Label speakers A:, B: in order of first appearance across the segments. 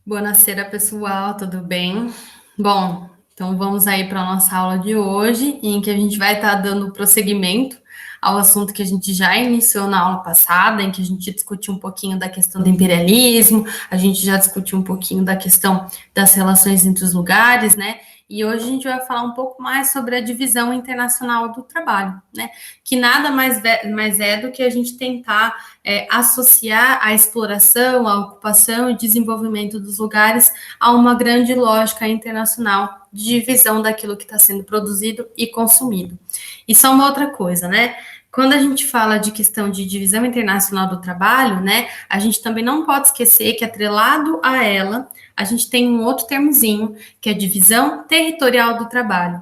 A: Buonasera, pessoal, tudo bem? Bom, então vamos aí para a nossa aula de hoje, em que a gente vai estar dando prosseguimento ao assunto que a gente já iniciou na aula passada, em que a gente discutiu um pouquinho da questão do imperialismo, a gente já discutiu um pouquinho da questão das relações entre os lugares, né? E hoje a gente vai falar um pouco mais sobre a divisão internacional do trabalho, né? Que nada mais é do que a gente tentar associar a exploração, a ocupação e desenvolvimento dos lugares a uma grande lógica internacional de divisão daquilo que está sendo produzido e consumido. Isso é uma outra coisa, né? Quando a gente fala de questão de divisão internacional do trabalho, né, a gente também não pode esquecer que atrelado a ela, a gente tem um outro termozinho, que é divisão territorial do trabalho.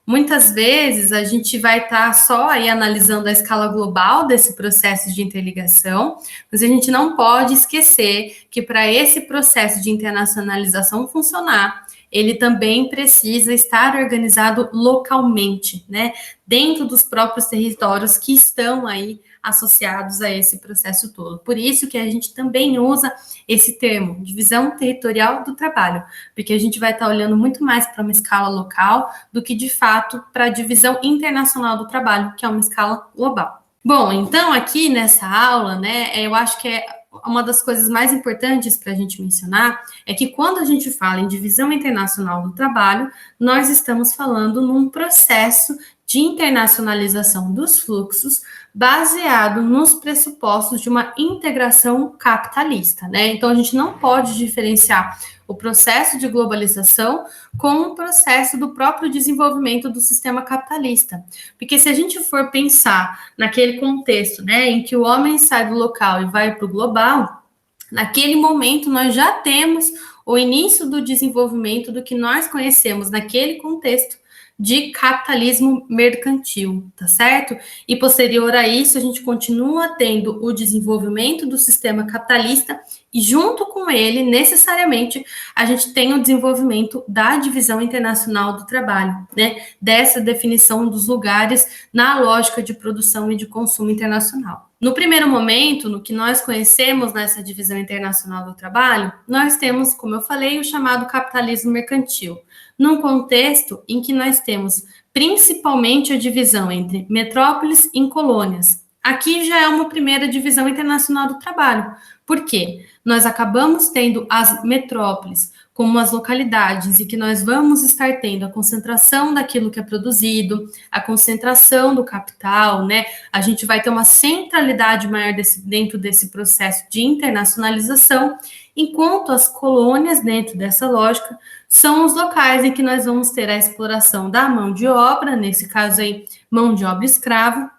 A: Muitas vezes a gente vai estar só aí analisando a escala global desse processo de interligação, mas a gente não pode esquecer que para esse processo de internacionalização funcionar, ele também precisa estar organizado localmente, né? Dentro dos próprios territórios que estão aí associados a esse processo todo. Por isso que a gente também usa esse termo, divisão territorial do trabalho, porque a gente vai estar olhando muito mais para uma escala local do que, de fato, para a divisão internacional do trabalho, que é uma escala global. Bom, então aqui nessa aula, né, eu acho que uma das coisas mais importantes para a gente mencionar é que quando a gente fala em divisão internacional do trabalho, nós estamos falando num processo de internacionalização dos fluxos baseado nos pressupostos de uma integração capitalista, né? Então a gente não pode diferenciar o processo de globalização com o processo do próprio desenvolvimento do sistema capitalista. Porque se a gente for pensar naquele contexto, né, em que o homem sai do local e vai para o global, naquele momento nós já temos o início do desenvolvimento do que nós conhecemos naquele contexto de capitalismo mercantil, tá certo? E posterior a isso, a gente continua tendo o desenvolvimento do sistema capitalista e junto com ele, necessariamente, a gente tem o desenvolvimento da divisão internacional do trabalho, né? Dessa definição dos lugares na lógica de produção e de consumo internacional. No primeiro momento, no que nós conhecemos nessa divisão internacional do trabalho, nós temos, como eu falei, o chamado capitalismo mercantil, num contexto em que nós temos principalmente a divisão entre metrópoles e colônias. Aqui já é uma primeira divisão internacional do trabalho. Por quê? Nós acabamos tendo as metrópoles como as localidades e que nós vamos estar tendo a concentração daquilo que é produzido, a concentração do capital, né? A gente vai ter uma centralidade maior dentro desse processo de internacionalização, enquanto as colônias, dentro dessa lógica, são os locais em que nós vamos ter a exploração da mão de obra, nesse caso aí, mão de obra escrava.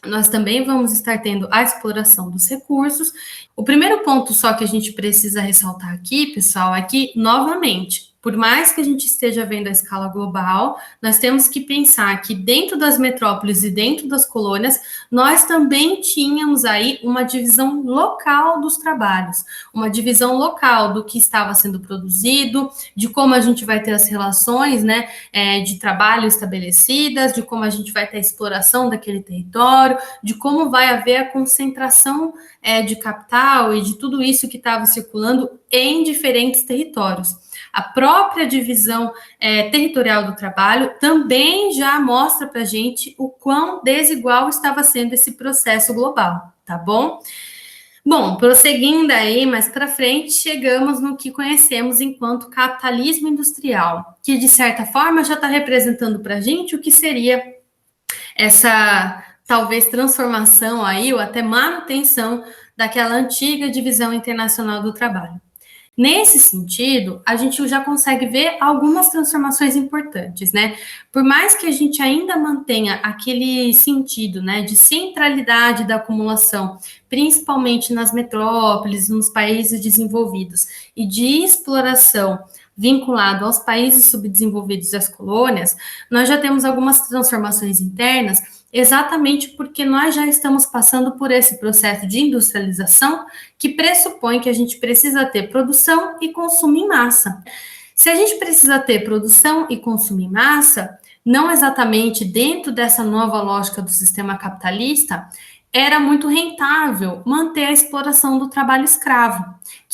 A: Nós também vamos estar tendo a exploração dos recursos. O primeiro ponto só que a gente precisa ressaltar aqui, pessoal, é que, novamente, por mais que a gente esteja vendo a escala global, nós temos que pensar que dentro das metrópoles e dentro das colônias, nós também tínhamos aí uma divisão local dos trabalhos, uma divisão local do que estava sendo produzido, de como a gente vai ter as relações, né, de trabalho estabelecidas, de como a gente vai ter a exploração daquele território, de como vai haver a concentração de capital e de tudo isso que estava circulando em diferentes territórios. A própria divisão territorial do trabalho também já mostra para a gente o quão desigual estava sendo esse processo global, tá bom? Bom, prosseguindo aí, mais para frente, chegamos no que conhecemos enquanto capitalismo industrial, que de certa forma já está representando para a gente o que seria essa talvez transformação aí, ou até manutenção daquela antiga divisão internacional do trabalho. Nesse sentido, a gente já consegue ver algumas transformações importantes, né? Por mais que a gente ainda mantenha aquele sentido, né, de centralidade da acumulação, principalmente nas metrópoles, nos países desenvolvidos, e de exploração vinculado aos países subdesenvolvidos e às colônias, nós já temos algumas transformações internas exatamente porque nós já estamos passando por esse processo de industrialização que pressupõe que a gente precisa ter produção e consumo em massa. Se a gente precisa ter produção e consumo em massa, não exatamente dentro dessa nova lógica do sistema capitalista, era muito rentável manter a exploração do trabalho escravo,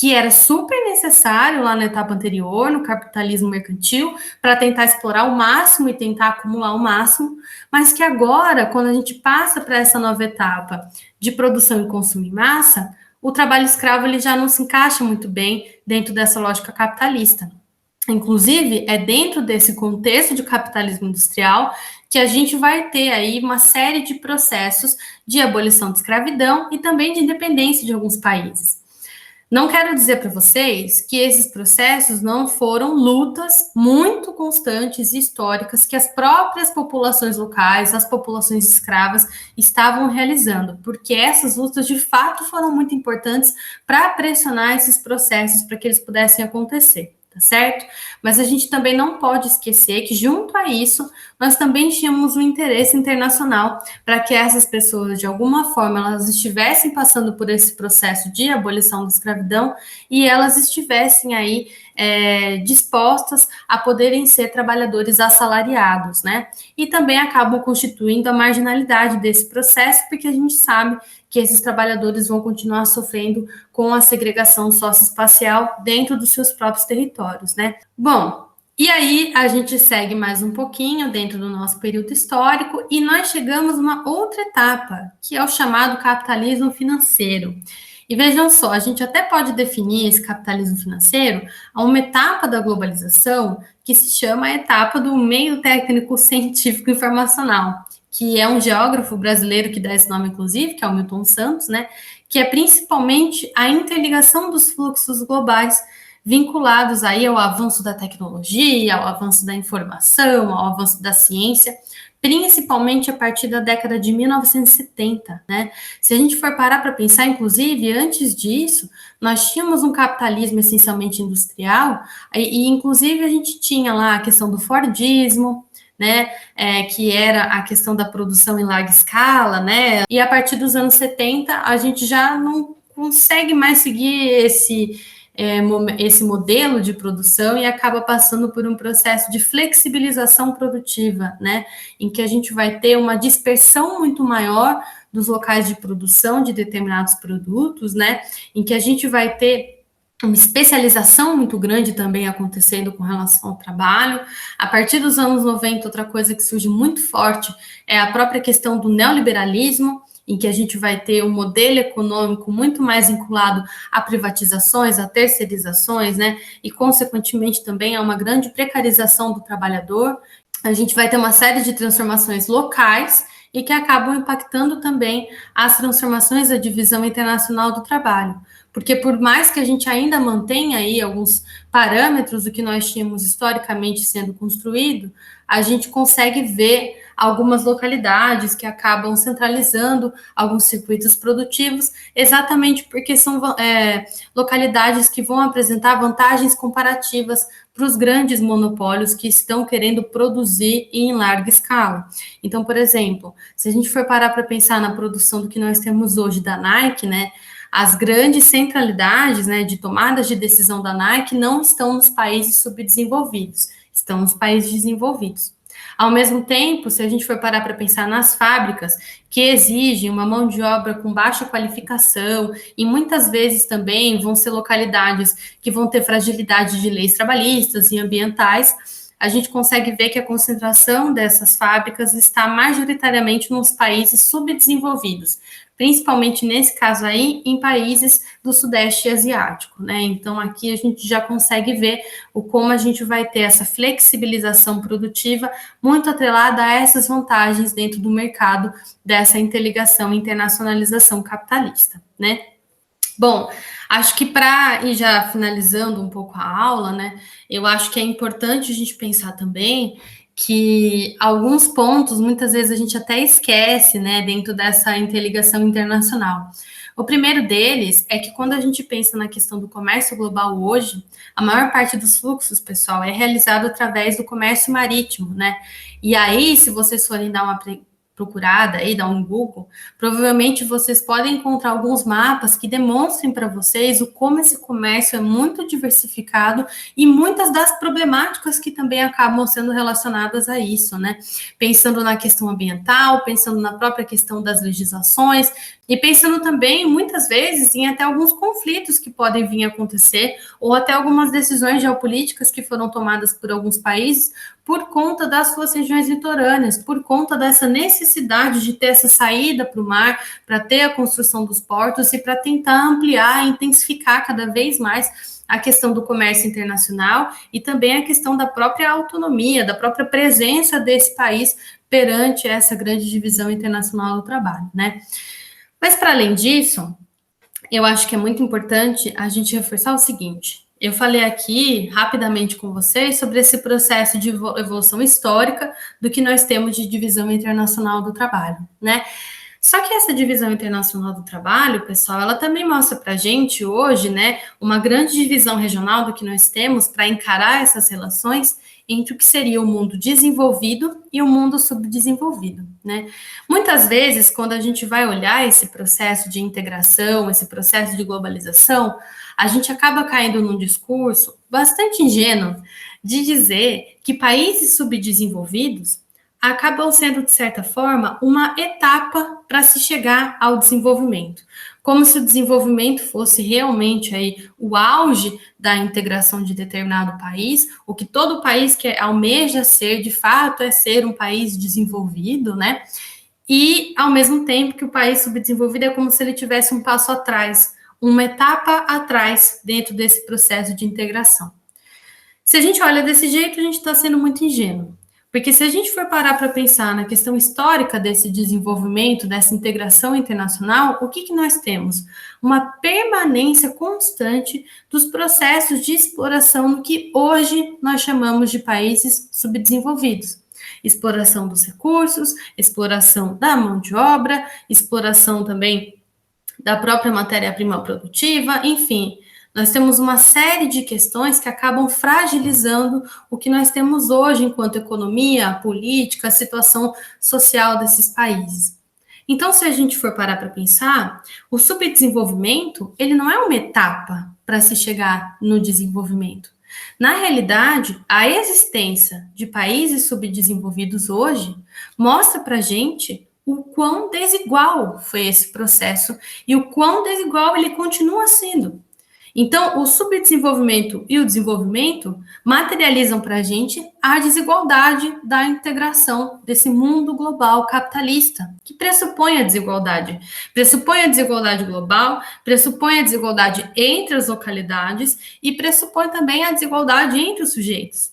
A: que era super necessário lá na etapa anterior, no capitalismo mercantil, para tentar explorar o máximo e tentar acumular o máximo, mas que agora, quando a gente passa para essa nova etapa de produção e consumo em massa, o trabalho escravo ele já não se encaixa muito bem dentro dessa lógica capitalista. Inclusive, é dentro desse contexto de capitalismo industrial que a gente vai ter aí uma série de processos de abolição de escravidão e também de independência de alguns países. Não quero dizer para vocês que esses processos não foram lutas muito constantes e históricas que as próprias populações locais, as populações escravas, estavam realizando, porque essas lutas de fato foram muito importantes para pressionar esses processos para que eles pudessem acontecer. Tá certo? Mas a gente também não pode esquecer que, junto a isso, nós também tínhamos um interesse internacional para que essas pessoas, de alguma forma, elas estivessem passando por esse processo de abolição da escravidão e elas estivessem aí dispostas a poderem ser trabalhadores assalariados, né? E também acabam constituindo a marginalidade desse processo, porque a gente sabe que esses trabalhadores vão continuar sofrendo com a segregação socioespacial dentro dos seus próprios territórios, né? Bom, e aí a gente segue mais um pouquinho dentro do nosso período histórico e nós chegamos a uma outra etapa, que é o chamado capitalismo financeiro. E vejam só, a gente até pode definir esse capitalismo financeiro a uma etapa da globalização que se chama a etapa do meio técnico científico informacional, que é um geógrafo brasileiro que dá esse nome, inclusive, que é o Milton Santos, né? Que é principalmente a interligação dos fluxos globais vinculados aí ao avanço da tecnologia, ao avanço da informação, ao avanço da ciência, principalmente a partir da década de 1970, né? Se a gente for parar para pensar, inclusive, antes disso, nós tínhamos um capitalismo essencialmente industrial, e inclusive a gente tinha lá a questão do Fordismo, né, que era a questão da produção em larga escala, né, e a partir dos anos 70 a gente já não consegue mais seguir esse modelo de produção e acaba passando por um processo de flexibilização produtiva, né, em que a gente vai ter uma dispersão muito maior dos locais de produção de determinados produtos, né, em que a gente vai ter uma especialização muito grande também acontecendo com relação ao trabalho. A partir dos anos 90, outra coisa que surge muito forte é a própria questão do neoliberalismo, em que a gente vai ter um modelo econômico muito mais vinculado a privatizações, a terceirizações, né? E, consequentemente, também a uma grande precarização do trabalhador. A gente vai ter uma série de transformações locais e que acabam impactando também as transformações da divisão internacional do trabalho. Porque por mais que a gente ainda mantenha aí alguns parâmetros do que nós tínhamos historicamente sendo construído, a gente consegue ver algumas localidades que acabam centralizando alguns circuitos produtivos, exatamente porque são localidades que vão apresentar vantagens comparativas para os grandes monopólios que estão querendo produzir em larga escala. Então, por exemplo, se a gente for parar para pensar na produção do que nós temos hoje da Nike, né, as grandes centralidades, né, de tomadas de decisão da Nike não estão nos países subdesenvolvidos, estão nos países desenvolvidos. Ao mesmo tempo, se a gente for parar para pensar nas fábricas que exigem uma mão de obra com baixa qualificação e muitas vezes também vão ser localidades que vão ter fragilidade de leis trabalhistas e ambientais, a gente consegue ver que a concentração dessas fábricas está majoritariamente nos países subdesenvolvidos, principalmente nesse caso aí, em países do Sudeste Asiático, né? Então, aqui a gente já consegue ver como a gente vai ter essa flexibilização produtiva muito atrelada a essas vantagens dentro do mercado dessa interligação e internacionalização capitalista, né? Bom, acho que para ir já finalizando um pouco a aula, né, eu acho que é importante a gente pensar também que alguns pontos, muitas vezes a gente até esquece, né, dentro dessa interligação internacional. O primeiro deles é que quando a gente pensa na questão do comércio global hoje, a maior parte dos fluxos, pessoal, é realizado através do comércio marítimo, né? E aí, se vocês forem dar uma procurada aí, dá um Google, provavelmente vocês podem encontrar alguns mapas que demonstrem para vocês o como esse comércio é muito diversificado e muitas das problemáticas que também acabam sendo relacionadas a isso, né? Pensando na questão ambiental, pensando na própria questão das legislações e pensando também, muitas vezes, em até alguns conflitos que podem vir a acontecer ou até algumas decisões geopolíticas que foram tomadas por alguns países por conta das suas regiões litorâneas, por conta dessa necessidade de ter essa saída para o mar, para ter a construção dos portos e para tentar ampliar e intensificar cada vez mais a questão do comércio internacional e também a questão da própria autonomia, da própria presença desse país perante essa grande divisão internacional do trabalho, né? Mas, para além disso, eu acho que é muito importante a gente reforçar o seguinte. Eu falei aqui rapidamente com vocês sobre esse processo de evolução histórica do que nós temos de divisão internacional do trabalho, né? Só que essa divisão internacional do trabalho, pessoal, ela também mostra para a gente hoje, né, uma grande divisão regional do que nós temos para encarar essas relações entre o que seria o mundo desenvolvido e o mundo subdesenvolvido, né? Muitas vezes, quando a gente vai olhar esse processo de integração, esse processo de globalização, a gente acaba caindo num discurso bastante ingênuo de dizer que países subdesenvolvidos acabam sendo, de certa forma, uma etapa para se chegar ao desenvolvimento. Como se o desenvolvimento fosse realmente aí o auge da integração de determinado país, o que todo país que almeja ser, de fato, é ser um país desenvolvido, né? E, ao mesmo tempo, que o país subdesenvolvido é como se ele tivesse um passo atrás, uma etapa atrás dentro desse processo de integração. Se a gente olha desse jeito, a gente está sendo muito ingênuo. Porque se a gente for parar para pensar na questão histórica desse desenvolvimento, dessa integração internacional, o que nós temos? Uma permanência constante dos processos de exploração no que hoje nós chamamos de países subdesenvolvidos. Exploração dos recursos, exploração da mão de obra, exploração também da própria matéria-prima produtiva, enfim. Nós temos uma série de questões que acabam fragilizando o que nós temos hoje enquanto economia, política, a situação social desses países. Então, se a gente for parar para pensar, o subdesenvolvimento, ele não é uma etapa para se chegar no desenvolvimento. Na realidade, a existência de países subdesenvolvidos hoje mostra para a gente o quão desigual foi esse processo e o quão desigual ele continua sendo. Então, o subdesenvolvimento e o desenvolvimento materializam para a gente a desigualdade da integração desse mundo global capitalista, que pressupõe a desigualdade. Pressupõe a desigualdade global, pressupõe a desigualdade entre as localidades e pressupõe também a desigualdade entre os sujeitos.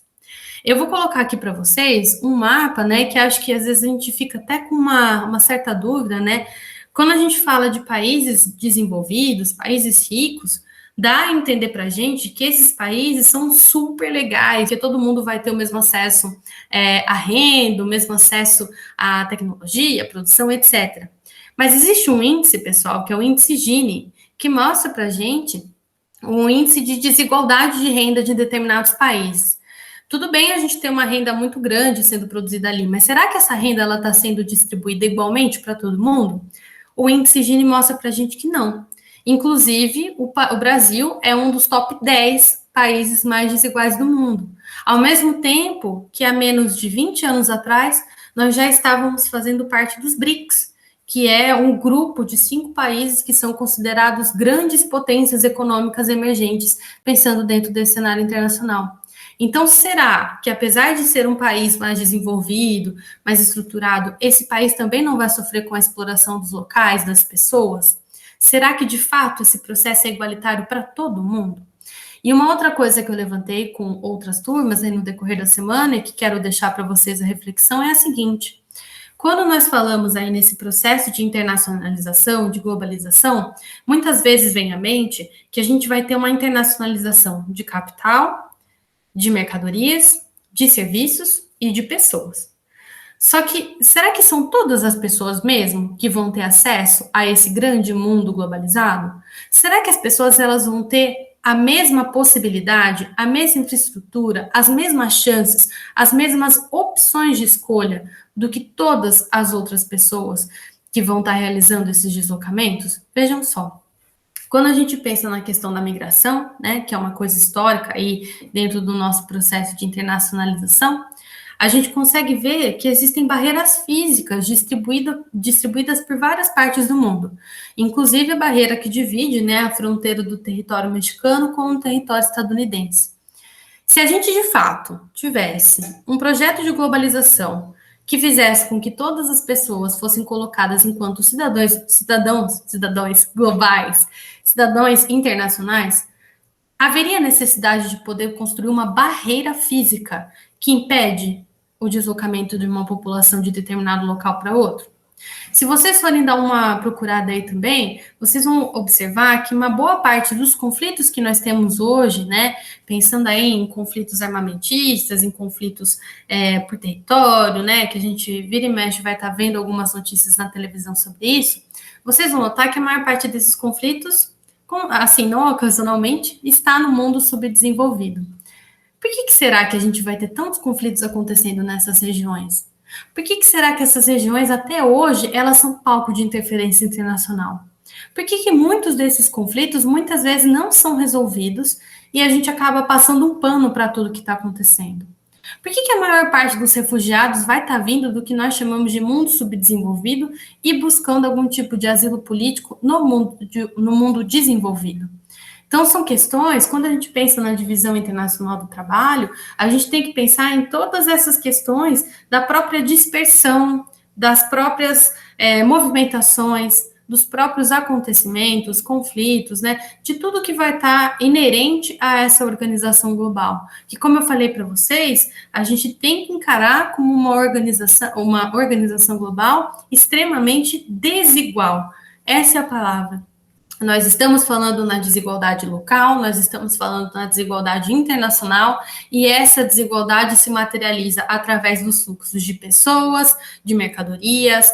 A: Eu vou colocar aqui para vocês um mapa, né, que acho que às vezes a gente fica até com uma certa dúvida, né? Quando a gente fala de países desenvolvidos, países ricos, dá a entender para a gente que esses países são super legais, que todo mundo vai ter o mesmo acesso à renda, o mesmo acesso à tecnologia, à produção, etc. Mas existe um índice, pessoal, que é o índice Gini, que mostra para a gente o índice de desigualdade de renda de determinados países. Tudo bem a gente ter uma renda muito grande sendo produzida ali, mas será que essa renda está sendo distribuída igualmente para todo mundo? O índice Gini mostra para a gente que não. Inclusive, o Brasil é um dos top 10 países mais desiguais do mundo. Ao mesmo tempo que há menos de 20 anos atrás, nós já estávamos fazendo parte dos BRICS, que é um grupo de 5 países que são considerados grandes potências econômicas emergentes, pensando dentro desse cenário internacional. Então, será que, apesar de ser um país mais desenvolvido, mais estruturado, esse país também não vai sofrer com a exploração dos locais, das pessoas? Será que, de fato, esse processo é igualitário para todo mundo? E uma outra coisa que eu levantei com outras turmas aí no decorrer da semana e que quero deixar para vocês a reflexão é a seguinte. Quando nós falamos aí nesse processo de internacionalização, de globalização, muitas vezes vem à mente que a gente vai ter uma internacionalização de capital, de mercadorias, de serviços e de pessoas. Só que, será que são todas as pessoas mesmo que vão ter acesso a esse grande mundo globalizado? Será que as pessoas elas vão ter a mesma possibilidade, a mesma infraestrutura, as mesmas chances, as mesmas opções de escolha do que todas as outras pessoas que vão estar realizando esses deslocamentos? Vejam só. Quando a gente pensa na questão da migração, né, que é uma coisa histórica aí dentro do nosso processo de internacionalização, a gente consegue ver que existem barreiras físicas distribuídas por várias partes do mundo, inclusive a barreira que divide, né, a fronteira do território mexicano com o território estadunidense. Se a gente de fato tivesse um projeto de globalização que fizesse com que todas as pessoas fossem colocadas enquanto cidadãos globais, cidadãos internacionais, haveria necessidade de poder construir uma barreira física que impede o deslocamento de uma população de determinado local para outro? Se vocês forem dar uma procurada aí também, vocês vão observar que uma boa parte dos conflitos que nós temos hoje, né, pensando aí em conflitos armamentistas, em conflitos por território, né, que a gente vira e mexe vai estar vendo algumas notícias na televisão sobre isso, vocês vão notar que a maior parte desses conflitos, assim, não ocasionalmente, está no mundo subdesenvolvido. Por que será que a gente vai ter tantos conflitos acontecendo nessas regiões? Por que será que essas regiões, até hoje, elas são palco de interferência internacional? Por que muitos desses conflitos, muitas vezes, não são resolvidos e a gente acaba passando um pano para tudo que está acontecendo? Por que a maior parte dos refugiados vai estar vindo do que nós chamamos de mundo subdesenvolvido e buscando algum tipo de asilo político no mundo desenvolvido? Então, são questões, quando a gente pensa na divisão internacional do trabalho, a gente tem que pensar em todas essas questões da própria dispersão, das próprias movimentações, dos próprios acontecimentos, conflitos, né, de tudo que vai estar inerente a essa organização global. Que, como eu falei para vocês, a gente tem que encarar como uma organização global extremamente desigual. Essa é a palavra. Nós estamos falando na desigualdade local, nós estamos falando na desigualdade internacional, e essa desigualdade se materializa através dos fluxos de pessoas, de mercadorias,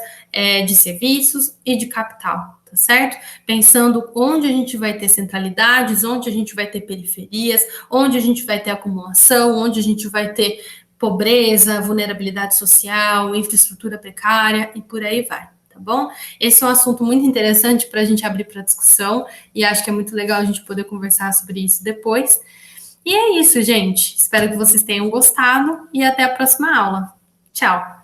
A: de serviços e de capital, tá certo? Pensando onde a gente vai ter centralidades, onde a gente vai ter periferias, onde a gente vai ter acumulação, onde a gente vai ter pobreza, vulnerabilidade social, infraestrutura precária e por aí vai. Tá bom? Esse é um assunto muito interessante para a gente abrir para discussão e acho que é muito legal a gente poder conversar sobre isso depois. E é isso, gente. Espero que vocês tenham gostado e até a próxima aula. Tchau!